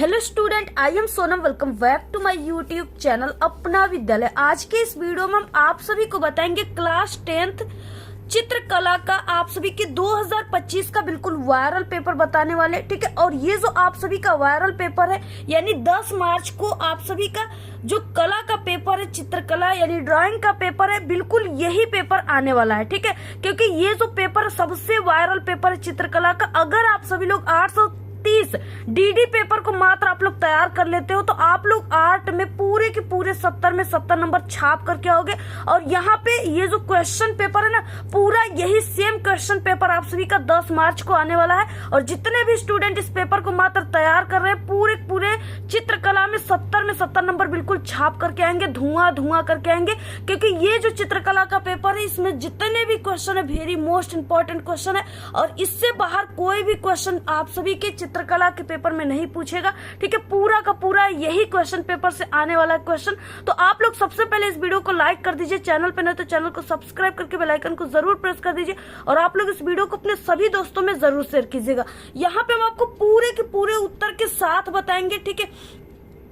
Hello student, I am Sonam. Welcome back to my YouTube channel Apna Vidyalaya. आज के इस video में हम आप सभी को बताएंगे क्लास 10th चित्रकला का आप सभी के 2025 का बिल्कुल वायरल पेपर बताने वाले, ठीक है। और ये जो आप सभी का वायरल पेपर है, यानी 10 मार्च को आप सभी का जो कला का पेपर है, चित्रकला यानी ड्राइंग का पेपर है, बिल्कुल यही पेपर आने वाला है, ठीक है। क्योंकि ये जो पेपर सबसे वायरल पेपर है चित्रकला का, अगर आप सभी लोग 830 डीडी पेपर को मात्र आप लोग तैयार कर लेते हो तो आप लोग आर्ट में पूरे के पूरे 70 में 70 नंबर छाप करके आओगे। और यहाँ पे ये जो क्वेश्चन पेपर है ना, पूरा यही सेम क्वेश्चन पेपर आप सभी का 10 मार्च को आने वाला है। और जितने भी स्टूडेंट इस पेपर को मात्र तैयार कर रहे हैं, पूरे पूरे चित्रकला में 70 में 70 नंबर बिल्कुल छाप करके आएंगे, धुआं धुआं करके आएंगे। क्योंकि ये जो चित्रकला का पेपर है, इसमें जितने भी क्वेश्चन है वेरी मोस्ट इंपॉर्टेंट क्वेश्चन है, और इससे बाहर कोई भी क्वेश्चन आप सभी के चित्रकला के पेपर में नहीं पूछेगा, ठीक है। पूरा का पूरा यही क्वेश्चन पेपर से आने वाला क्वेश्चन। तो आप लोग सबसे पहले इस वीडियो को लाइक कर दीजिए, चैनल पे नहीं तो चैनल को सब्सक्राइब करके बेल आइकन को जरूर प्रेस कर दीजिए, और आप लोग इस वीडियो को अपने सभी दोस्तों में जरूर शेयर कीजिएगा। यहाँ पे हम आपको पूरे के पूरे उत्तर के साथ बताएंगे, ठीक है।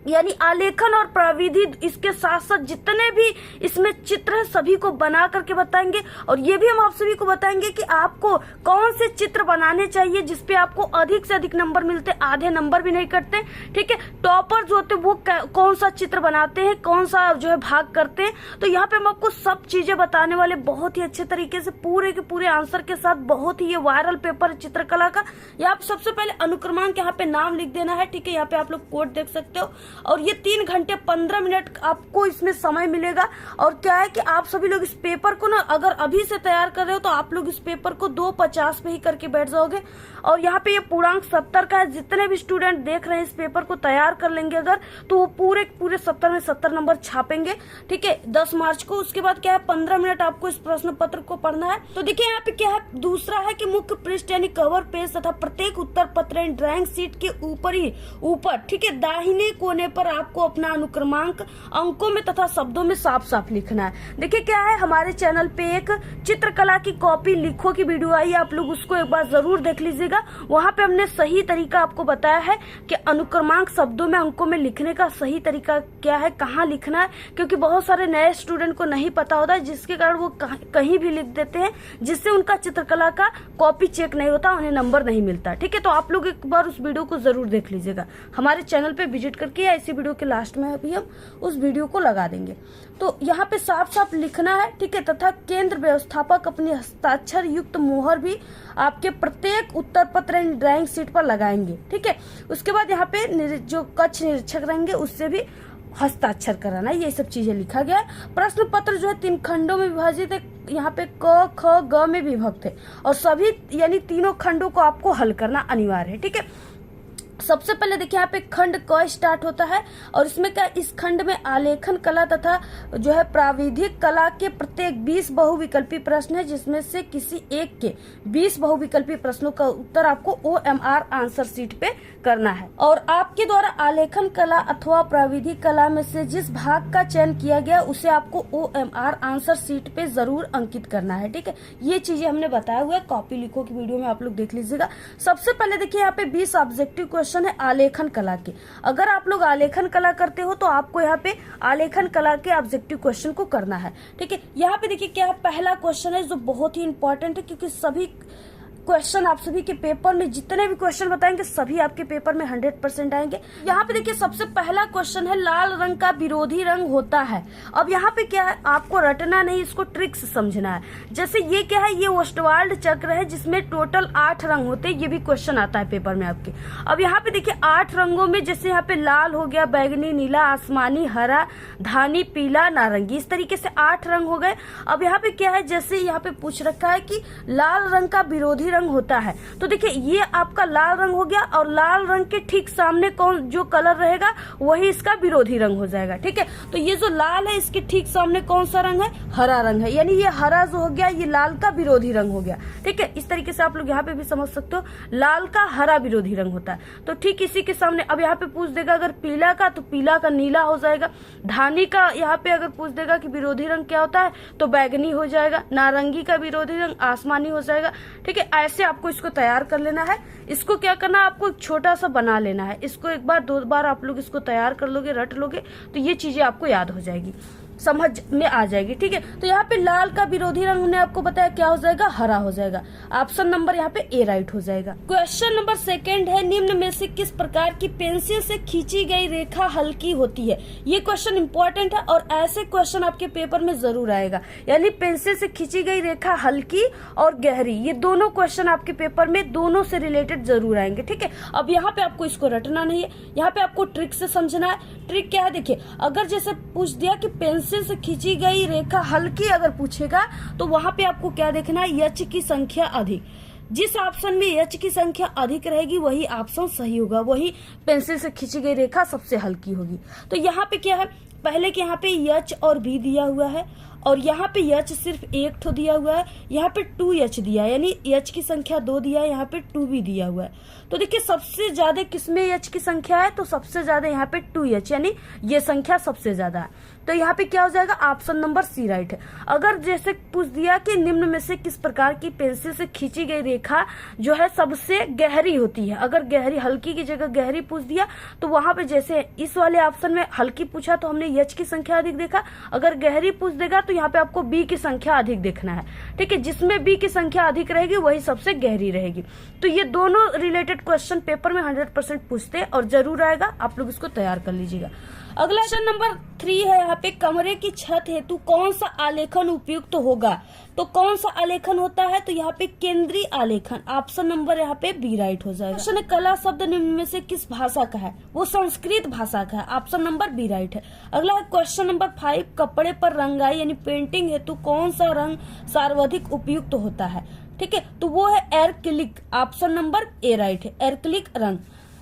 यानी आलेखन और प्रविधि, इसके साथ साथ जितने भी इसमें चित्र है सभी को बना करके बताएंगे। और ये भी हम आप सभी को बताएंगे कि आपको कौन से चित्र बनाने चाहिए जिसपे आपको अधिक से अधिक नंबर मिलते, आधे नंबर भी नहीं कटते, ठीक है। टॉपर जो होते वो कौन सा चित्र बनाते हैं, कौन सा जो है भाग करते हैं। तो यहाँ पे हम आपको सब चीजें बताने वाले बहुत ही अच्छे तरीके से, पूरे के पूरे आंसर के साथ। बहुत ही ये वायरल पेपर है चित्रकला का। यहाँ पे सबसे पहले अनुक्रमांक यहाँ पे नाम लिख देना है, ठीक है। यहाँ पे आप लोग कोड देख सकते हो। और ये 3 घंटे 15 मिनट आपको इसमें समय मिलेगा। और क्या है कि आप सभी लोग इस पेपर को ना अगर अभी से तैयार कर रहे हो तो आप लोग इस पेपर को 250 पे ही करके बैठ जाओगे। और यहाँ पे ये पूर्णांक 70 का है। जितने भी स्टूडेंट देख रहे हैं इस पेपर को तैयार कर लेंगे अगर, तो वो पूरे पूरे 70 में 70 नंबर छापेंगे, ठीक है, 10 मार्च को। उसके बाद क्या है, 15 मिनट आपको इस प्रश्न पत्र को पढ़ना है। तो देखिए यहाँ पे क्या है, दूसरा है कि मुख्य पृष्ठ यानी कवर पेज तथा प्रत्येक उत्तर पत्र ड्राइंग शीट के ऊपर, ठीक है, दाहिने कोने पर आपको अपना अनुक्रमांक अंकों में तथा शब्दों में साफ साफ लिखना है। देखिए क्या है, हमारे चैनल पे एक चित्रकला की कॉपी लिखो की वीडियो आई है, आप लोग उसको एक बार जरूर देख लीजिएगा। वहां पे हमने सही तरीका आपको बताया है कि अनुक्रमांक शब्दों में अंकों में लिखने का सही तरीका क्या है, कहाँ लिखना है। क्योंकि बहुत सारे नए स्टूडेंट को नहीं पता होता है, जिसके कारण वो कहीं भी लिख देते हैं, जिससे उनका चित्रकला का कॉपी चेक नहीं होता, उन्हें नंबर नहीं मिलता, ठीक है। तो आप लोग एक बार उस वीडियो को जरूर देख लीजिएगा हमारे चैनल पे विजिट करके, या इसी वीडियो के लास्ट में अभी हम उस वीडियो को लगा देंगे। तो यहाँ पे साफ साफ लिखना है, ठीक है। तथा केंद्र व्यवस्थापक अपनी हस्ताक्षर युक्त मोहर भी आपके प्रत्येक उत्तर पत्र ड्राइंग शीट पर लगाएंगे, ठीक है। उसके बाद यहाँ पे जो कक्ष निरीक्षक रहेंगे उससे भी हस्ताक्षर कराना है। ये सब चीजें लिखा गया है। प्रश्न पत्र जो है 3 खंडों में विभाजित है। यहाँ पे क, ख, ग में विभक्त है, और सभी यानी तीनों खंडों को आपको हल करना अनिवार्य है, ठीक है। सबसे पहले देखिए यहाँ पे खंड क स्टार्ट होता है, और इसमें क्या, इस खंड में आलेखन कला तथा जो है प्राविधिक कला के प्रत्येक 20 बहुविकल्पी प्रश्न है, जिसमें से किसी एक के 20 बहुविकल्पी प्रश्नों का उत्तर आपको OMR आंसर शीट पे करना है। और आपके द्वारा आलेखन कला अथवा प्राविधिक कला में से जिस भाग का चयन किया गया उसे आपको OMR आंसर शीट पे जरूर अंकित करना है, ठीक है। ये चीजें हमने बताया हुआ है, कॉपी लिखो की वीडियो में आप लोग देख लीजिएगा। सबसे पहले देखिए यहाँ पे 20 ऑब्जेक्टिव क्वेश्चन है आलेखन कला के। अगर आप लोग आलेखन कला करते हो तो आपको यहाँ पे आलेखन कला के ऑब्जेक्टिव क्वेश्चन को करना है, ठीक है। यहाँ पे देखिए क्या है, पहला क्वेश्चन है जो बहुत ही इंपॉर्टेंट है, क्योंकि सभी क्वेश्चन आप सभी के पेपर में, जितने भी क्वेश्चन बताएंगे सभी आपके पेपर में 100% आएंगे। यहाँ पे देखिए सबसे पहला क्वेश्चन है, लाल रंग का विरोधी रंग होता है। अब यहाँ पे क्या है, आपको रटना नहीं, इसको ट्रिक्स समझना है। जैसे ये क्या है, ये ओस्टवाल्ड चक्र है जिसमें टोटल 8 रंग होते हैं। ये भी क्वेश्चन आता है पेपर में आपके। अब यहाँ पे देखिए 8 रंगों में, जैसे यहाँ पे लाल हो गया, बैगनी, नीला, आसमानी, हरा, धानी, पीला, नारंगी, इस तरीके से 8 रंग हो गए। अब यहाँ पे क्या है, जैसे यहाँ पे पूछ रखा है कि लाल रंग का विरोधी रंग होता है, तो देखिए ये आपका लाल रंग हो गया, और लाल रंग के ठीक सामने कौन जो कलर रहेगा वही इसका विरोधी रंग हो जाएगा, ठीक है। तो ये जो लाल है इसके ठीक सामने कौन सा रंग है, हरा रंग है, यानी ये हरा जो हो गया ये लाल का विरोधी रंग हो गया, ठीक है। इस तरीके से आप लोग यहाँ पे भी समझ सकते हो, लाल का हरा विरोधी रंग होता है। तो ठीक इसी के सामने अब यहाँ पे पूछ देगा अगर पीला का, तो पीला का नीला हो जाएगा। धानी का यहाँ पे अगर पूछ देगा कि विरोधी रंग क्या होता है, तो बैगनी हो जाएगा। नारंगी का विरोधी रंग आसमानी हो जाएगा, ठीक है। ऐसे आपको इसको तैयार कर लेना है। इसको क्या करना है, आपको एक छोटा सा बना लेना है। इसको एक बार 2 बार आप लोग इसको तैयार कर लोगे, रट लोगे, तो ये चीजें आपको याद हो जाएगी, समझ में आ जाएगी। ठीक है, तो यहाँ पे लाल का विरोधी रंग हमने आपको बताया क्या हो जाएगा, हरा हो जाएगा। ऑप्शन नंबर यहाँ पे ए राइट हो जाएगा। क्वेश्चन नंबर 2 है, निम्न में से किस प्रकार की पेंसिल से खींची गई रेखा हल्की होती है। ये क्वेश्चन इंपॉर्टेंट है और ऐसे क्वेश्चन आपके पेपर में जरूर आएगा। यानी पेंसिल से खींची गई रेखा हल्की और गहरी, ये दोनों क्वेश्चन आपके पेपर में दोनों से रिलेटेड जरूर आएंगे। ठीक है, अब यहाँ पे आपको इसको रटना नहीं है, यहाँ पे आपको ट्रिक से समझना है। ट्रिक क्या है, देखिए, अगर जैसे पूछ दिया कि पेंसिल से खींची गई रेखा हल्की अगर पूछेगा तो वहां पे आपको क्या देखना है, यच की संख्या अधिक। जिस ऑप्शन में यच की संख्या अधिक रहेगी वही ऑप्शन सही होगा, वही पेंसिल से खींची गई रेखा सबसे हल्की होगी। तो यहाँ पे क्या है, पहले के यहाँ पे यच और बी दिया हुआ है और यहाँ पे यच सिर्फ एक ठो दिया हुआ है, यहाँ पे 2h दिया है, यानी यच की संख्या 2 दिया है, यहाँ पे 2 भी दिया हुआ है। तो देखिए सबसे ज्यादा किसमें यच की संख्या है, तो सबसे ज्यादा यहाँ पे 2h, यानी ये संख्या सबसे ज्यादा है। तो यहाँ पे क्या हो जाएगा, ऑप्शन नंबर सी राइट है। अगर जैसे पूछ दिया कि निम्न में से किस प्रकार की पेंसिल से खींची गई रेखा जो है सबसे गहरी होती है, अगर गहरी हल्की की जगह गहरी पूछ दिया तो वहां पे जैसे इस वाले ऑप्शन में हल्की पूछा तो हमने यच की संख्या अधिक देखा, अगर गहरी पूछ देगा तो यहाँ पे आपको बी की संख्या अधिक देखना है। ठीक है, जिसमें बी की संख्या अधिक रहेगी वही सबसे गहरी रहेगी। तो ये दोनों रिलेटेड क्वेश्चन पेपर में 100% पूछते हैं और जरूर आएगा, आप लोग इसको तैयार कर लीजिएगा। अगला क्वेश्चन नंबर 3 है, यहाँ पे कमरे की छत हेतु कौन सा आलेखन उपयुक्त होगा। तो कौन सा आलेखन होता है, तो यहाँ पे केंद्रीय आलेखन, ऑप्शन नंबर यहाँ पे बी राइट हो जाएगा। क्वेश्चन है, कला शब्द निम्न में से किस भाषा का है, वो संस्कृत भाषा का है, ऑप्शन नंबर बी राइट है। अगला है क्वेश्चन नंबर 5, कपड़े पर रंगाई यानी पेंटिंग हेतु कौन सा रंग सर्वाधिक उपयुक्त होता है। ठीक है, तो वो है एरक्लिक, ऑप्शन नंबर ए राइट है, एरक्लिक रंग।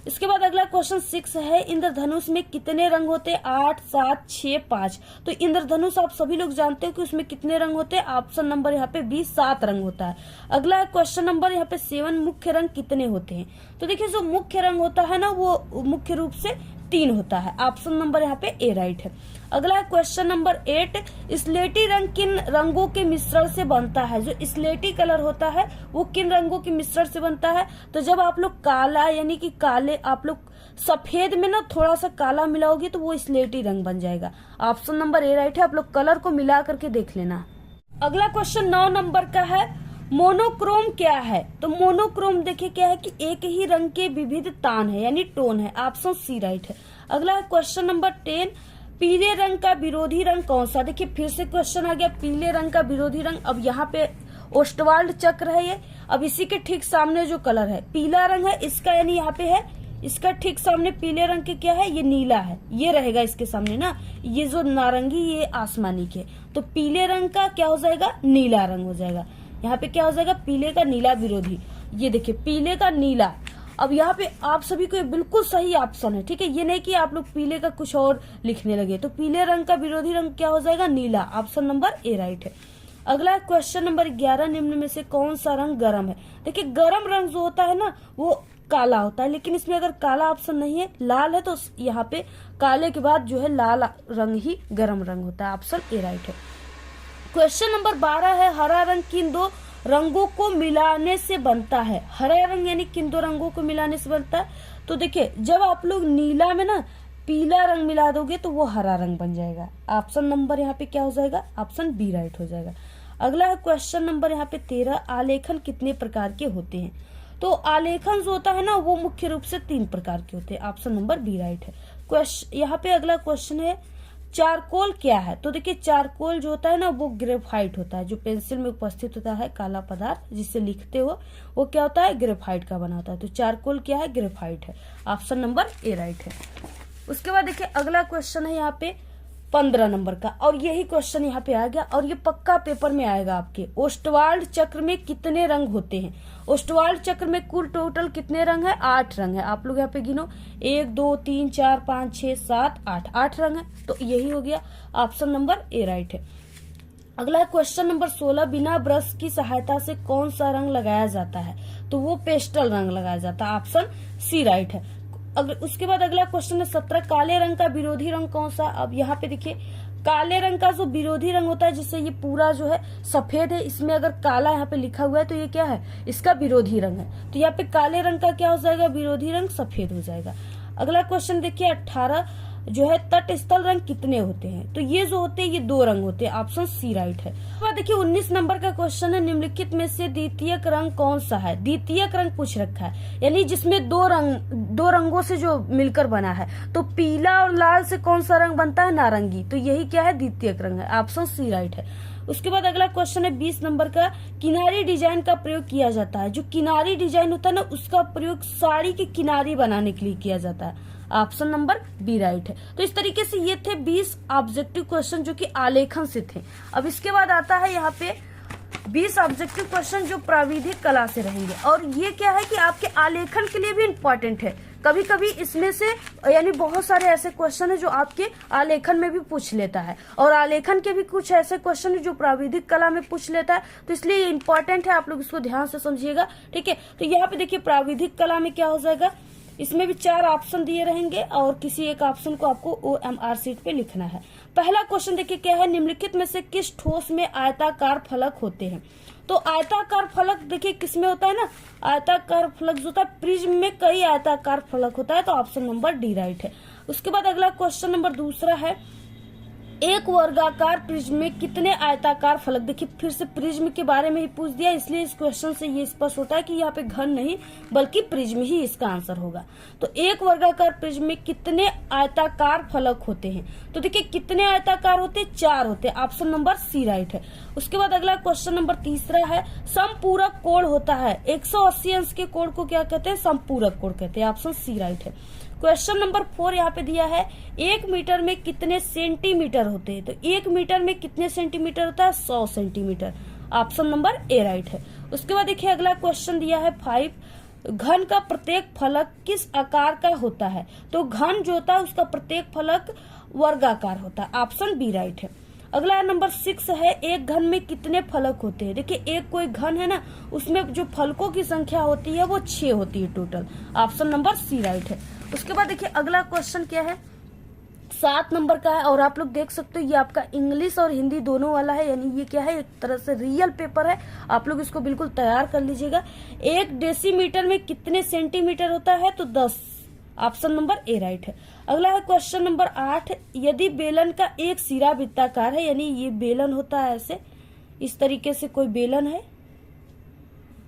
इसके बाद अगला क्वेश्चन 6 है, इंद्रधनुष में कितने रंग होते हैं, 8, 7, 6, 5। तो इंद्रधनुष आप सभी लोग जानते हो कि उसमें कितने रंग होते हैं, ऑप्शन नंबर यहाँ पे बी 7 रंग होता है। अगला क्वेश्चन नंबर यहाँ पे 7, मुख्य रंग कितने होते हैं। तो देखिए जो मुख्य रंग होता है ना वो मुख्य रूप से 3 होता है, ऑप्शन नंबर यहाँ पे ए राइट है। अगला क्वेश्चन नंबर 8, स्लेटी रंग किन रंगों के मिश्रण से बनता है। जो स्लेटी कलर होता है वो किन रंगों के मिश्रण से बनता है। तो जब आप लोग काला यानी कि काले आप लोग सफेद में ना थोड़ा सा काला मिलाओगे तो वो स्लेटी रंग बन जाएगा, ऑप्शन नंबर ए राइट है। आप लोग कलर को मिला करके देख लेना। अगला क्वेश्चन 9 नंबर का है, मोनोक्रोम क्या है। तो मोनोक्रोम देखिए क्या है कि एक ही रंग के विविध तान है यानी टोन है, ऑप्शन सी राइट है। अगला क्वेश्चन नंबर 10, पीले रंग का विरोधी रंग कौन सा। देखिए फिर से क्वेश्चन आ गया, पीले रंग का विरोधी रंग। अब यहाँ पे ओस्टवाल्ड चक्र है ये, अब इसी के ठीक सामने जो कलर है पीला रंग है इसका, यानी यहाँ पे है इसका ठीक सामने पीले रंग के क्या है, ये नीला है, ये रहेगा इसके सामने ना, ये जो नारंगी ये आसमानी के, तो पीले रंग का क्या हो जाएगा, नीला रंग हो जाएगा। यहाँ पे क्या हो जाएगा, पीले का नीला विरोधी, ये देखिए पीले का नीला। अब यहाँ पे आप सभी को ये बिल्कुल सही ऑप्शन है, ठीक है, ये नहीं कि आप लोग पीले का कुछ और लिखने लगे। तो पीले रंग का विरोधी रंग क्या हो जाएगा, नीला, ऑप्शन नंबर ए राइट है। अगला क्वेश्चन नंबर 11, निम्न में से कौन सा रंग गर्म है। देखिए गर्म रंग जो होता है ना वो काला होता है, लेकिन इसमें अगर काला ऑप्शन नहीं है, लाल है, तो यहाँ पे काले के बाद जो है लाल रंग ही गर्म रंग होता है, ऑप्शन ए राइट है। क्वेश्चन नंबर 12 है, हरा रंग किन दो रंगों को मिलाने से बनता है। हरा रंग यानी किन दो रंगों को मिलाने से बनता है। तो देखिए जब आप लोग नीला में ना पीला रंग मिला दोगे तो वो हरा रंग बन जाएगा, ऑप्शन नंबर यहाँ पे क्या हो जाएगा, ऑप्शन बी राइट हो जाएगा। अगला है क्वेश्चन नंबर यहाँ पे 13, आलेखन कितने प्रकार के होते हैं। तो आलेखन जो होता है ना वो मुख्य रूप से 3 प्रकार के होते हैं, ऑप्शन नंबर बी राइट है। यहाँ पे अगला क्वेश्चन है, चारकोल क्या है। तो देखिए चारकोल जो होता है ना वो ग्रेफाइट होता है, जो पेंसिल में उपस्थित होता है काला पदार्थ जिससे लिखते हो वो क्या होता है, ग्रेफाइट का बना होता है। तो चारकोल क्या है, ग्रेफाइट है, ऑप्शन नंबर ए राइट है। उसके बाद देखिए अगला क्वेश्चन है यहाँ पे 15 नंबर का, और यही क्वेश्चन यहाँ पे आ गया और ये पक्का पेपर में आएगा आपके। ओस्टवाल्ड चक्र में कितने रंग होते हैं। ओस्टवाल्ड चक्र में कुल टोटल कितने रंग है, 8 रंग है। आप लोग यहाँ पे गिनो, 1 2 3 4 5 6 7 8, 8 रंग है, तो यही हो गया, ऑप्शन नंबर ए राइट है। अगला क्वेश्चन नंबर 16, बिना ब्रश की सहायता से कौन सा रंग लगाया जाता है। तो वो पेस्टल रंग लगाया जाता है, ऑप्शन सी राइट है। उसके बाद अगला क्वेश्चन है 17, काले रंग का विरोधी रंग कौन सा। अब यहाँ पे देखिए काले रंग का जो विरोधी रंग होता है, जिससे ये पूरा जो है सफेद है, इसमें अगर काला यहाँ पे लिखा हुआ है तो ये क्या है, इसका विरोधी रंग है। तो यहाँ पे काले रंग का क्या हो जाएगा, विरोधी रंग सफेद हो जाएगा। अगला क्वेश्चन देखिए 18 जो है तटस्थल रंग कितने होते हैं। तो ये जो होते हैं ये 2 रंग होते हैं, ऑप्शन सी राइट है। अब देखिए 19 नंबर का क्वेश्चन है, निम्नलिखित में से द्वितीयक रंग कौन सा है। द्वितीयक रंग पूछ रखा है, यानी जिसमें 2 रंगों से जो मिलकर बना है। तो पीला और लाल से कौन सा रंग बनता है, नारंगी। तो यही क्या है, द्वितीयक रंग है, ऑप्शन सी राइट है। उसके बाद अगला क्वेश्चन है 20 नंबर का, किनारी डिजाइन का प्रयोग किया जाता है। जो किनारी डिजाइन होता है ना, उसका प्रयोग साड़ी की किनारी बनाने के लिए किया जाता है, ऑप्शन नंबर बी राइट है। तो इस तरीके से ये थे 20 ऑब्जेक्टिव क्वेश्चन जो कि आलेखन से थे। अब इसके बाद आता है यहाँ पे 20 ऑब्जेक्टिव क्वेश्चन जो प्राविधिक कला से रहेंगे, और ये क्या है कि आपके आलेखन के लिए भी इम्पोर्टेंट है। कभी कभी इसमें से यानी बहुत सारे ऐसे क्वेश्चन है जो आपके आलेखन में भी पूछ लेता है, और आलेखन के भी कुछ ऐसे क्वेश्चन है जो प्राविधिक कला में पूछ लेता है। तो इसलिए ये इम्पोर्टेंट है, आप लोग इसको ध्यान से समझिएगा, ठीक है। तो यहाँ पे देखिए प्राविधिक कला में क्या हो जाएगा, इसमें भी 4 ऑप्शन दिए रहेंगे और किसी एक ऑप्शन को आपको OMR शीट पे लिखना है। पहला क्वेश्चन देखिए क्या है, निम्नलिखित में से किस ठोस में आयताकार फलक होते हैं। तो आयताकार फलक देखिए किस में होता है ना, आयताकार फलक जो होता है प्रिज्म में कई आयताकार फलक होता है, तो ऑप्शन नंबर डी राइट है। उसके बाद अगला क्वेश्चन नंबर दूसरा है, एक वर्गाकार प्रिज्म में कितने आयताकार फलक। देखिए फिर से प्रिज्म के बारे में ही पूछ दिया, इसलिए इस क्वेश्चन से ये स्पष्ट होता है कि यहाँ पे घन नहीं बल्कि प्रिज्म ही इसका आंसर होगा। तो एक वर्गाकार प्रिज्म में कितने आयताकार फलक होते हैं। तो देखिए कितने आयताकार होते हैं, 4 होते हैं, ऑप्शन नंबर सी राइट है। उसके बाद अगला क्वेश्चन नंबर तीसरा है, समपूरक कोण होता है 180 अंश के कोण को क्या कहते हैं, समपूरक कोण कहते हैं, ऑप्शन सी राइट है। क्वेश्चन नंबर 4 यहाँ पे दिया है, 1 मीटर में कितने सेंटीमीटर होते हैं। तो 1 मीटर में कितने सेंटीमीटर होता है, 100 centimetre, option number A right है। उसके बाद देखिए अगला क्वेश्चन दिया है 5, घन का प्रत्येक फलक किस आकार का होता है। तो घन जो होता है उसका प्रत्येक फलक वर्गाकार होता है, ऑप्शन बी राइट है। अगला नंबर 6 है, एक घन में कितने फलक होते हैं। देखिए एक कोई घन है ना, उसमें जो फलकों की संख्या होती है वो 6 होती है total, option number C right है। उसके बाद देखिए अगला क्वेश्चन क्या है, 7 नंबर का है, और आप लोग देख सकते हो ये आपका इंग्लिश और हिंदी दोनों वाला है, यानी ये क्या है, एक तरह से रियल पेपर है। आप लोग इसको बिल्कुल तैयार कर लीजिएगा। 1 डेसीमीटर में कितने सेंटीमीटर होता है, तो 10, ऑप्शन नंबर ए राइट है। अगला है क्वेश्चन नंबर 8, यदि बेलन का एक सिरा वृत्ताकार है, यानी ये बेलन होता है ऐसे, इस तरीके से कोई बेलन है।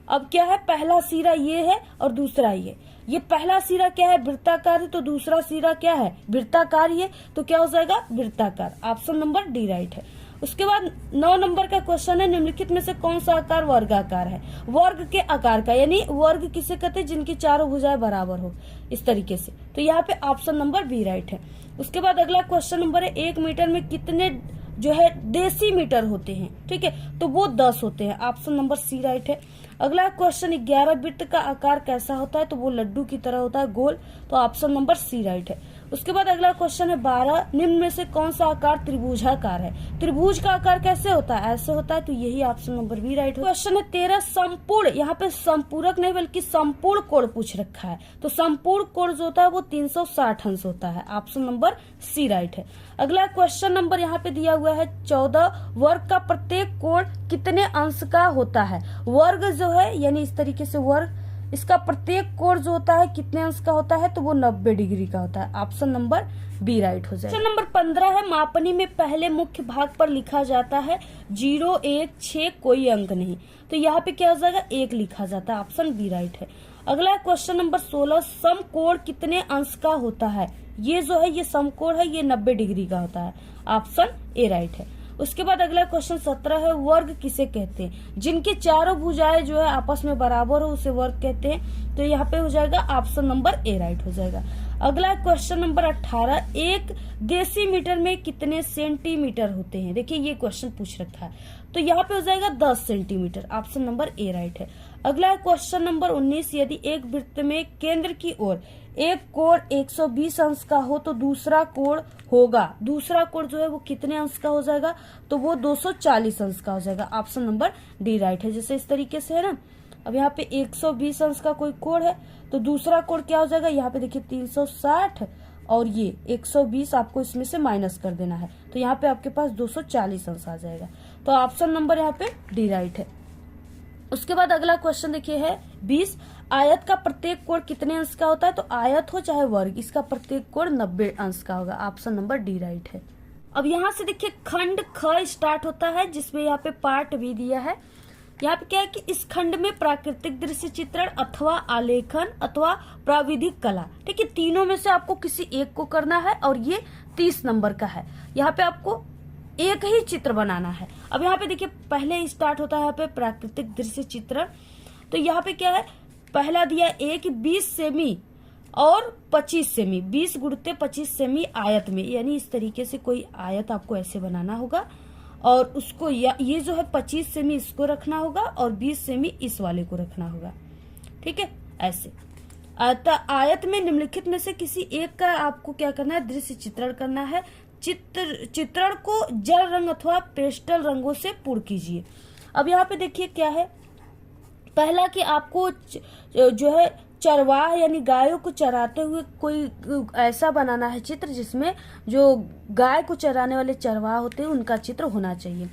अब क्या है, पहला सिरा ये है और दूसरा ये पहला सिरा क्या है, वृत्ताकार है, तो दूसरा सिरा क्या है, वृत्ताकार ही है, तो क्या हो जाएगा, वृत्ताकार, ऑप्शन नंबर डी राइट है। उसके बाद 9 नंबर का क्वेश्चन है, निम्नलिखित में से कौन सा आकार वर्गाकार है। वर्ग के आकार का, यानी वर्ग किसे कहते हैं, जिनकी चारों भुजाएं बराबर हो, इस तरीके से। तो यहाँ पे ऑप्शन नंबर बी राइट है। उसके बाद अगला क्वेश्चन नंबर है, 1 मीटर में कितने जो है डेसीमीटर होते हैं, ठीक है, तो वो 10 होते हैं, ऑप्शन नंबर सी राइट है। अगला क्वेश्चन 11 वृत्त का आकार कैसा होता है, तो वो लड्डू की तरह होता है, गोल, तो ऑप्शन नंबर सी राइट है। उसके बाद अगला क्वेश्चन है 12, निम्न में से कौन सा आकार त्रिभुजाकार है। त्रिभुज का आकार कैसे होता है, ऐसे होता है, तो यही ऑप्शन नंबर बी राइट है। क्वेश्चन है 13, संपूर्ण, यहाँ पे संपूरक नहीं बल्कि संपूर्ण कोण पूछ रखा है, तो संपूर्ण कोण जो होता है वो 360 अंश होता है, ऑप्शन नंबर सी राइट है। अगला क्वेश्चन नंबर यहाँ पे दिया हुआ है 14, वर्ग का प्रत्येक कोण कितने अंश का होता है। वर्ग जो है यानी इस तरीके से वर्ग, इसका प्रत्येक कोण जो होता है कितने अंश का होता है, तो वो 90 डिग्री का होता है, ऑप्शन नंबर बी राइट हो जाएगा। क्वेश्चन नंबर 15 है, मापनी में पहले मुख्य भाग पर लिखा जाता है 0, 1, 6 कोई अंक नहीं, तो यहाँ पे क्या हो जाएगा, 1 लिखा जाता है, ऑप्शन बी राइट है। अगला क्वेश्चन नंबर 16, समकोण कितने अंश का होता है। ये जो है ये समकोण है, ये 90 डिग्री का होता है, ऑप्शन ए राइट है। उसके बाद अगला क्वेश्चन 17 है, वर्ग किसे कहते हैं, जिनकी चारों भुजाएं जो है आपस में बराबर हो उसे वर्ग कहते हैं, तो यहाँ पे हो जाएगा ऑप्शन नंबर ए राइट हो जाएगा। अगला क्वेश्चन नंबर 18, 1 डेसीमीटर में कितने सेंटीमीटर होते हैं। देखिए ये क्वेश्चन पूछ रखा है, तो यहाँ पे हो जाएगा 10 centimetre, option number A right है। अगला क्वेश्चन नंबर 19, यदि एक वृत्त में केंद्र की ओर एक कोण 120 अंश का हो तो दूसरा कोण होगा, दूसरा कोण जो है वो कितने अंश का हो जाएगा, तो वो 240 अंश का हो जाएगा, ऑप्शन नंबर डी राइट है। जैसे इस तरीके से है ना, अब यहाँ पे 120 अंश का कोई कोण है तो दूसरा कोण क्या हो जाएगा, यहाँ पे देखिए 360 और ये 120 आपको इसमें से माइनस कर देना है, तो यहाँ पे आपके पास 240 अंश आ जाएगा। तो ऑप्शन नंबर यहाँ पे डी राइट है। उसके बाद अगला क्वेश्चन देखिए है 20, आयत का प्रत्येक कोण कितने अंश का होता है, तो आयत हो चाहे वर्ग, इसका प्रत्येक कोण 90 अंश का होगा। ऑप्शन नंबर डी राइट है। अब यहाँ से देखिए खंड ख स्टार्ट होता है, जिसमें यहाँ पे पार्ट भी दिया है। यहाँ पे क्या है कि इस खंड में प्राकृतिक दृश्य चित्रण अथवा आलेखन अथवा प्राविधिक कला, ठीक है, तीनों में से आपको किसी एक को करना है और ये 30 नंबर का है। यहाँ पे आपको एक ही चित्र बनाना है। अब यहाँ पे देखिए पहले स्टार्ट होता है यहाँ पे प्राकृतिक दृश्य चित्रण, तो यहाँ पे क्या है, पहला दिया ए कि 20 सेमी और 25 सेमी, 20 गुणित 25 सेमी आयत में, यानी इस तरीके से कोई आयत आपको ऐसे बनाना होगा और उसको ये जो है 25 सेमी इसको रखना होगा और 20 सेमी इस वाले को रखना होगा, ठीक है, ऐसे। आयत में निम्नलिखित में से किसी एक का आपको क्या करना है, दृश्य चित्रण करना है। चित्रण को जल रंग अथवा पेस्टल रंगों से पूर्ण कीजिए। अब यहाँ पे देखिए क्या है, पहला कि आपको जो है चरवाह यानी गायों को चराते हुए कोई ऐसा बनाना है चित्र जिसमें जो गाय को चराने वाले चरवाह होते हैं उनका चित्र होना चाहिए।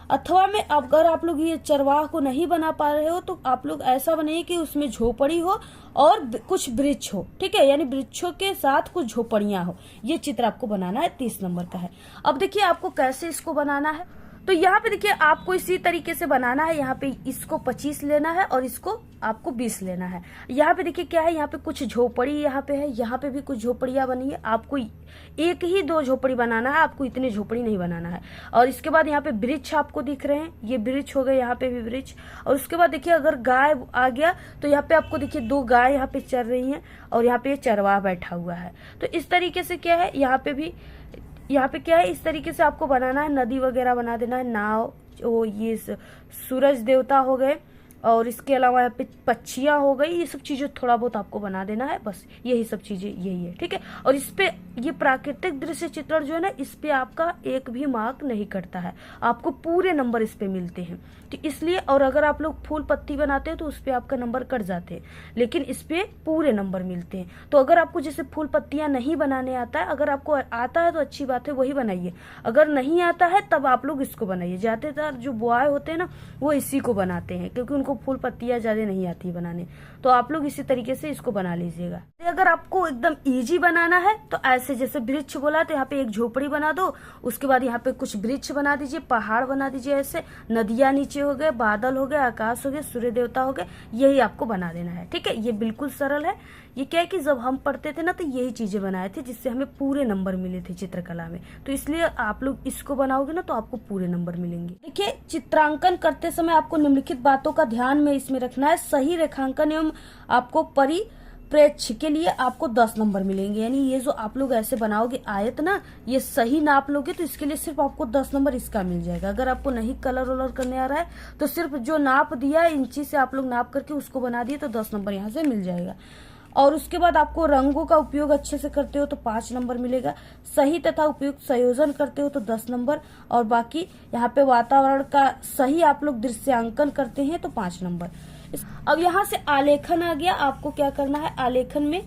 अथवा में अगर आप लोग ये चरवाह को नहीं बना पा रहे हो तो आप लोग ऐसा बनाइए कि उसमें झोपड़ी हो और कुछ वृक्ष हो, ठीक है, यानी वृक्षों के साथ कुछ झोपड़ियां हो। ये चित्र आपको बनाना है, 30 नंबर का है। अब देखिए आपको कैसे इसको बनाना है, तो यहाँ पे देखिए आपको इसी तरीके से बनाना है। यहाँ पे इसको 25 लेना है और इसको आपको 20 लेना है। यहाँ पे देखिए क्या है, यहाँ पे कुछ झोपड़ी यहाँ पे है, यहाँ पे भी कुछ झोपड़ियां बनी है। आपको एक ही 2 झोपड़ी बनाना है, आपको इतने झोपड़ी नहीं बनाना है। और इसके बाद यहाँ पे वृक्ष आपको दिख रहे हैं, ये वृक्ष हो गए, यहाँ पे भी वृक्ष। और उसके बाद देखिए अगर गाय आ गया तो यहाँ पे आपको देखिए 2 गाय यहाँ पे चर रही है और यहाँ पे चरवाहा बैठा हुआ है। तो इस तरीके से क्या है, यहाँ पे क्या है, इस तरीके से आपको बनाना है। नदी वगैरह बना देना है, नाव, ये सूरज देवता हो गए और इसके अलावा यहाँ पे पक्षियां हो गई, ये सब चीजें थोड़ा बहुत आपको बना देना है, बस यही सब चीजें यही है, ठीक है। और इस पे ये प्राकृतिक दृश्य चित्रण जो है ना, इस पे आपका एक भी मार्क नहीं कटता है, आपको पूरे नंबर इस पे मिलते हैं, तो इसलिए। और अगर आप लोग फूल पत्ती बनाते हैं तो उस पे आपका नंबर कट जाते हैं, लेकिन इस पे पूरे नंबर मिलते हैं। तो अगर आपको जैसे फूल पत्तियां नहीं बनाने आता है, अगर आपको आता है तो अच्छी बात है, वही बनाइए। अगर नहीं आता है तब आप लोग इसको बनाइए। ज्यादातर जो बॉय होते हैं ना वो इसी को बनाते हैं, क्योंकि उनको फूल पत्तियां ज्यादा नहीं आती बनाने। तो आप लोग इसी तरीके से इसको बना लीजिएगा। अगर आपको एकदम इजी बनाना है तो ऐसे, जैसे वृक्ष बोला तो यहाँ पे एक झोपड़ी बना दो, उसके बाद यहाँ पे कुछ वृक्ष बना दीजिए, पहाड़ बना दीजिए, ऐसे नदियां नीचे हो गए, बादल हो गए, आकाश हो गए, सूर्य देवता हो गए, यही आपको बना देना है, ठीक है। ये बिल्कुल सरल है। ये क्या है कि जब हम पढ़ते थे ना तो यही चीजें बनाए थे जिससे हमें पूरे नंबर मिले थे चित्रकला में। तो इसलिए आप लोग इसको बनाओगे ना तो आपको पूरे नंबर मिलेंगे। देखिए चित्रांकन करते समय आपको निम्नलिखित बातों का ध्यान में इसमें रखना है। सही रेखांकन एवं आपको परिप्रेक्ष्य के लिए आपको 10 नंबर मिलेंगे। यानी ये जो आप लोग ऐसे बनाओगे आयत ना, ये सही नाप लोगे तो इसके लिए सिर्फ आपको 10 नंबर इसका मिल जाएगा। अगर आपको नहीं कलर वलर करने आ रहा है तो सिर्फ जो नाप दिया है इंची से आप लोग नाप करके उसको बना दिए तो 10 नंबर यहाँ से मिल जाएगा। और उसके बाद आपको रंगों का उपयोग अच्छे से करते हो तो 5 नंबर मिलेगा। सही तथा उपयुक्त संयोजन करते हो तो 10 नंबर, और बाकी यहाँ पे वातावरण का सही आप लोग दृश्यांकन करते हैं तो 5 नंबर। अब यहाँ से आलेखन आ गया। आपको क्या करना है, आलेखन में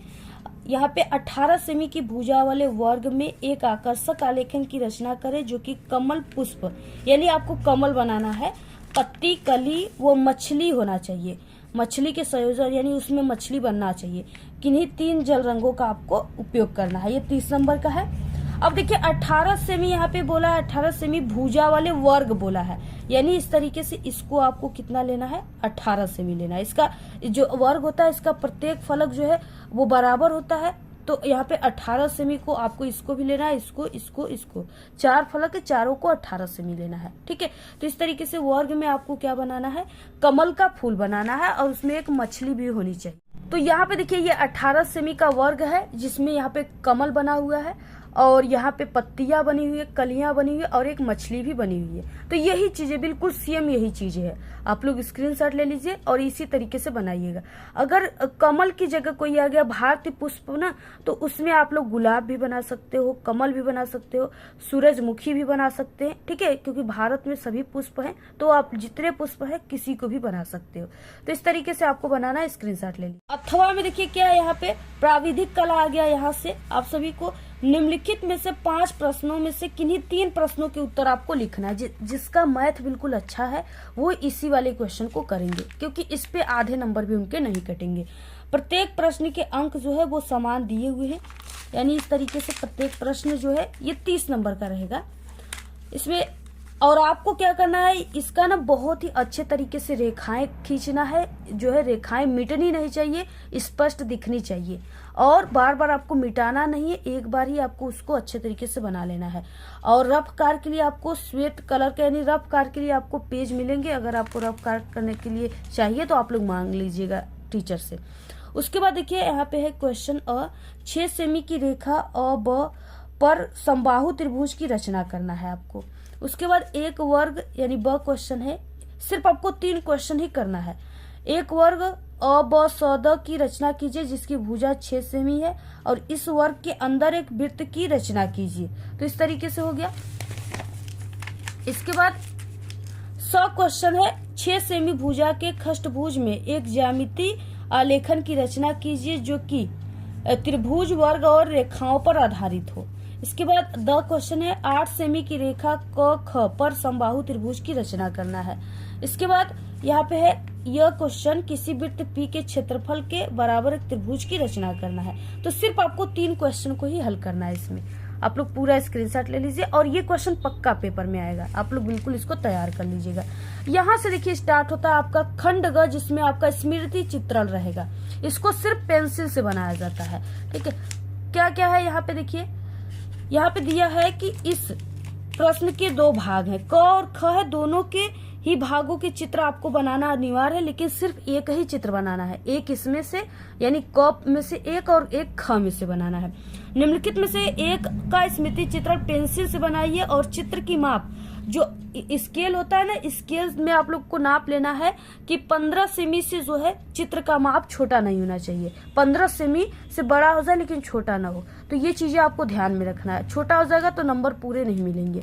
यहाँ पे 18 सेमी की भुजा वाले वर्ग में एक आकर्षक आलेखन की रचना करें जो कि कमल पुष्प, यानी आपको कमल बनाना है, पत्ती, कली व मछली होना चाहिए, मछली के संयोजन यानी उसमें मछली बनना चाहिए। किन्हीं 3 जल रंगों का आपको उपयोग करना है। ये 30 नंबर का है। अब देखिए 18 सेमी यहाँ पे बोला है, 18 सेमी भुजा वाले वर्ग बोला है, यानी इस तरीके से इसको आपको कितना लेना है, 18 सेमी लेना है। इसका जो वर्ग होता है इसका प्रत्येक फलक जो है वो बराबर होता है, तो यहाँ पे 18 सेमी को आपको इसको भी लेना है, इसको 4 फलक है, चारों को 18 सेमी लेना है, ठीक है। तो इस तरीके से वर्ग में आपको क्या बनाना है, कमल का फूल बनाना है और उसमें एक मछली भी होनी चाहिए। तो यहाँ पे देखिए ये 18 सेमी का वर्ग है जिसमें यहाँ पे कमल बना हुआ है और यहाँ पे पत्तियां बनी हुई है, कलियां बनी हुई है और एक मछली भी बनी हुई है। तो यही चीजें बिल्कुल सेम यही चीजें है। आप लोग स्क्रीनशॉट ले लीजिए और इसी तरीके से बनाइएगा। अगर कमल की जगह कोई आ गया भारतीय पुष्प ना, तो उसमें आप लोग गुलाब भी बना सकते हो, कमल भी बना सकते हो, सूरजमुखी भी बना सकते हैं, ठीक है, क्योंकि भारत में सभी पुष्प हैं, तो आप जितने पुष्प है किसी को भी बना सकते हो। तो इस तरीके से आपको बनाना है, स्क्रीनशॉट ले लीजिए। अथवा में देखिए क्या है, यहाँ पे प्राविधिक कला आ गया। यहाँ से आप सभी को निम्नलिखित में से 5 प्रश्नों में से किन्हीं 3 प्रश्नों के उत्तर आपको लिखना है। जिसका मैथ बिल्कुल अच्छा है वो इसी वाले क्वेश्चन को करेंगे, क्योंकि इस पे आधे नंबर भी उनके नहीं कटेंगे। प्रत्येक प्रश्न के अंक जो है वो समान दिए हुए हैं, यानी इस तरीके से प्रत्येक प्रश्न जो है ये 30 नंबर का रहेगा इसमें। और आपको क्या करना है, इसका ना बहुत ही अच्छे तरीके से रेखाएं खींचना है, जो है रेखाएं मिटनी नहीं चाहिए, स्पष्ट दिखनी चाहिए, और बार बार आपको मिटाना नहीं है, एक बार ही आपको उसको अच्छे तरीके से बना लेना है। और रफ कार के लिए आपको श्वेत कलर का, यानी रफ कार के लिए आपको पेज मिलेंगे। अगर आपको रफ कार करने के लिए चाहिए तो आप लोग मांग लीजिएगा टीचर से। उसके बाद देखिए यहाँ पे है क्वेश्चन 6 सेमी की रेखा अ ब पर समबाहु त्रिभुज की रचना करना है आपको। उसके बाद एक वर्ग यानी ब क्वेश्चन है, सिर्फ आपको 3 क्वेश्चन ही करना है। एक वर्ग अ ब स द की रचना कीजिए जिसकी भुजा 6 सेमी है, और इस वर्ग के अंदर एक वृत्त की रचना कीजिए। तो इस तरीके से हो गया। इसके बाद 100 क्वेश्चन है, 6 सेमी भुजा के खष्टभुज में एक ज्यामिति आलेखन की रचना कीजिए जो कि त्रिभुज, वर्ग और रेखाओं पर आधारित हो। इसके बाद द क्वेश्चन है, 8 सेमी की रेखा क ख पर समबाहु त्रिभुज की रचना करना है। इसके बाद यहाँ पे है यह क्वेश्चन, किसी वृत्त पी के क्षेत्रफल के बराबर एक त्रिभुज की रचना करना है। तो सिर्फ आपको 3 क्वेश्चन को ही हल करना है। इसमें आप लोग पूरा स्क्रीनशॉट ले लीजिए, और ये क्वेश्चन पक्का पेपर में आएगा, आप लोग बिल्कुल इसको तैयार कर लीजिएगा। यहाँ से देखिए स्टार्ट होता है आपका खंड ग, जिसमें आपका स्मृति चित्रण रहेगा। इसको सिर्फ पेंसिल से बनाया जाता है, ठीक है। क्या क्या है यहाँ पे देखिए, यहाँ पे दिया है कि इस प्रश्न के 2 भाग हैं, क और ख है, दोनों के ही भागों के चित्र आपको बनाना अनिवार्य है, लेकिन सिर्फ एक ही चित्र बनाना है। एक इसमें से यानी क में से एक और एक ख में से बनाना है। निम्नलिखित में से एक का स्मृति चित्रण पेंसिल से बनाइए, और चित्र की माप जो स्केल होता है ना, स्केल में आप लोग को नाप लेना है कि 15 सेमी से जो है चित्र का माप छोटा नहीं होना चाहिए। 15 सेमी से बड़ा हो जाए लेकिन छोटा ना हो। तो ये चीजें आपको ध्यान में रखना है, छोटा हो जाएगा तो नंबर पूरे नहीं मिलेंगे।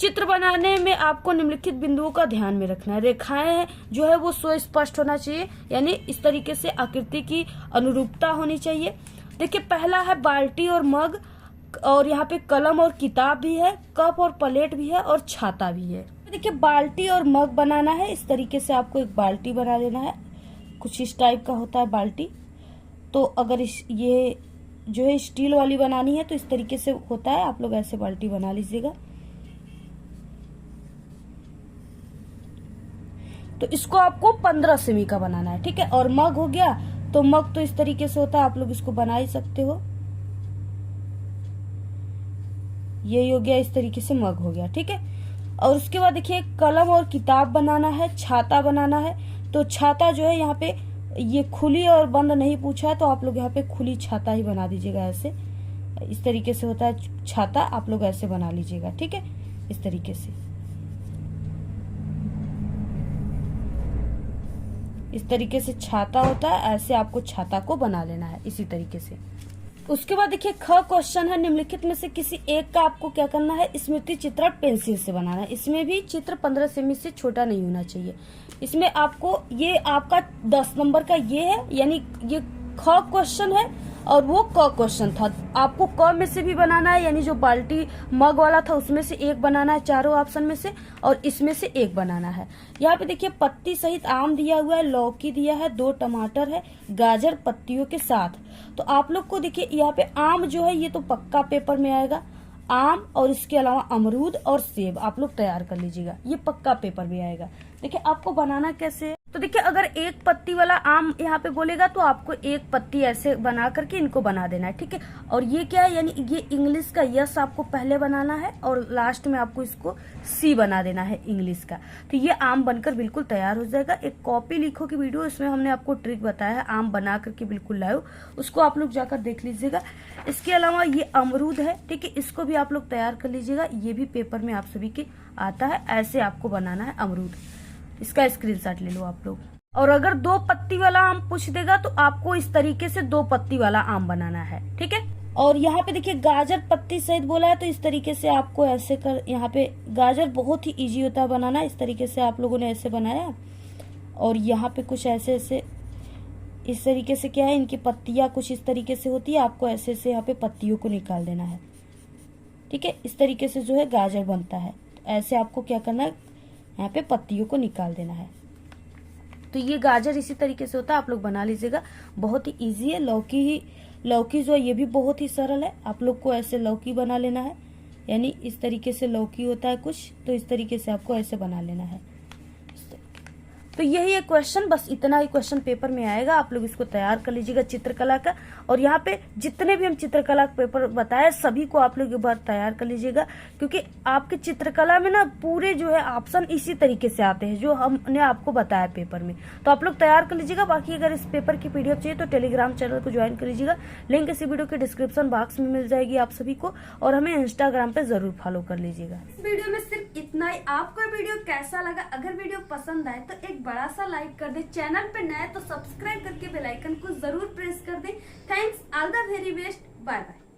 चित्र बनाने में आपको निम्नलिखित बिंदुओं का ध्यान में रखना है। रेखाएं जो है वो स्पष्ट होना चाहिए, यानी इस तरीके से आकृति की अनुरूपता होनी चाहिए। देखिए पहला है बाल्टी और मग, और यहाँ पे कलम और किताब भी है, कप और प्लेट भी है, और छाता भी है। देखिए बाल्टी और मग बनाना है, इस तरीके से आपको एक बाल्टी बना लेना है। कुछ इस टाइप का होता है बाल्टी। तो अगर ये जो है स्टील वाली बनानी है तो इस तरीके से होता है, आप लोग ऐसे बाल्टी बना लीजिएगा। तो इसको आपको 15 सेमी का बनाना है, ठीक है। और मग हो गया, तो मग तो इस तरीके से होता है, आप लोग इसको बना ही सकते हो। यही हो गया, इस तरीके से मग हो गया, ठीक है। और उसके बाद देखिए कलम और किताब बनाना है, छाता बनाना है। तो छाता जो है यहाँ पे ये खुली और बंद नहीं पूछा है, तो आप लोग यहाँ पे खुली छाता ही बना दीजिएगा। ऐसे इस तरीके से होता है छाता, आप लोग ऐसे बना लीजिएगा, ठीक है, इस तरीके से। इस तरीके से छाता होता है, ऐसे आपको छाता को बना लेना है इसी तरीके से। उसके बाद देखिए ख क्वेश्चन है, निम्नलिखित में से किसी एक का आपको क्या करना है, स्मृति चित्रण पेंसिल से बनाना है। इसमें भी चित्र 15 सेमी से छोटा नहीं होना चाहिए। इसमें आपको ये आपका 10 नंबर का ये है, यानी ये ख क्वेश्चन है और वो क क्वेश्चन था। आपको क में से भी बनाना है, यानी जो बाल्टी मग वाला था उसमें से एक बनाना है चारों ऑप्शन में से, और इसमें से एक बनाना है। यहाँ पे देखिए पत्ती सहित आम दिया हुआ है, लौकी दिया है, 2 टमाटर है, गाजर पत्तियों के साथ। तो आप लोग को देखिए यहाँ पे आम जो है ये तो पक्का पेपर में आएगा, आम, और इसके अलावा अमरूद और सेब आप लोग तैयार कर लीजिएगा, ये पक्का पेपर में आएगा। देखिए आपको बनाना कैसे है, तो देखिए अगर एक पत्ती वाला आम यहाँ पे बोलेगा तो आपको एक पत्ती ऐसे बना करके इनको बना देना है, ठीक है। और ये क्या है, यानी ये इंग्लिश का यस आपको पहले बनाना है और लास्ट में आपको इसको सी बना देना है इंग्लिश का। तो ये आम बनकर बिल्कुल तैयार हो जाएगा। एक कॉपी लिखो की वीडियो, इसमें हमने आपको ट्रिक बताया है आम बना करके बिल्कुल लाओ, उसको आप लोग जाकर देख लीजिएगा। इसके अलावा ये अमरूद है, ठीक है, इसको भी आप लोग तैयार कर लीजिएगा। ये भी पेपर में आप सभी के आता है, ऐसे आपको बनाना है अमरूद। इसका स्क्रीनशॉट ले लो आप लोग। और अगर 2 पत्ती वाला आम पूछ देगा तो आपको इस तरीके से 2 पत्ती वाला आम बनाना है, ठीक है। और यहाँ पे देखिए गाजर पत्ती सहित बोला है, तो इस तरीके से आपको ऐसे कर, यहाँ पे गाजर बहुत ही इजी होता है बनाना। इस तरीके से आप लोगों ने ऐसे बनाया और यहाँ पे कुछ ऐसे ऐसे इस तरीके से क्या है, इनकी पत्तियां कुछ इस तरीके से होती है। आपको ऐसे ऐसे यहाँ पे पत्तियों को निकाल देना है, ठीक है। इस तरीके से जो है गाजर बनता है। तो ऐसे आपको क्या करना है, यहाँ पे पत्तियों को निकाल देना है। तो ये गाजर इसी तरीके से होता है, आप लोग बना लीजिएगा। बहुत ही इजी है। लौकी जो है ये भी बहुत ही सरल है। आप लोग को ऐसे लौकी बना लेना है, यानी इस तरीके से लौकी होता है कुछ, तो इस तरीके से आपको ऐसे बना लेना है। तो यही है क्वेश्चन, बस इतना ही क्वेश्चन पेपर में आएगा। आप लोग इसको तैयार कर लीजिएगा चित्रकला का। और यहाँ पे जितने भी हम चित्रकला का पेपर बताए सभी को आप लोग एक बार तैयार कर लीजिएगा, क्योंकि आपके चित्रकला में ना पूरे जो है ऑप्शन इसी तरीके से आते हैं जो हमने आपको बताया पेपर में। तो आप लोग तैयार कर लीजिएगा। बाकी अगर इस पेपर की PDF चाहिए तो टेलीग्राम चैनल को ज्वाइन कर लीजिएगा। लिंक इसी वीडियो के डिस्क्रिप्शन बॉक्स में मिल जाएगी आप सभी को। और हमें इंस्टाग्राम पे जरूर फॉलो कर लीजिएगा। इस वीडियो में सिर्फ इतना ही। आपको वीडियो कैसा लगा? अगर वीडियो पसंद आए तो एक बड़ा सा लाइक कर दे। चैनल पे नए तो सब्सक्राइब करके बेल आइकन को जरूर प्रेस कर दे। Thanks, all the very best, bye bye.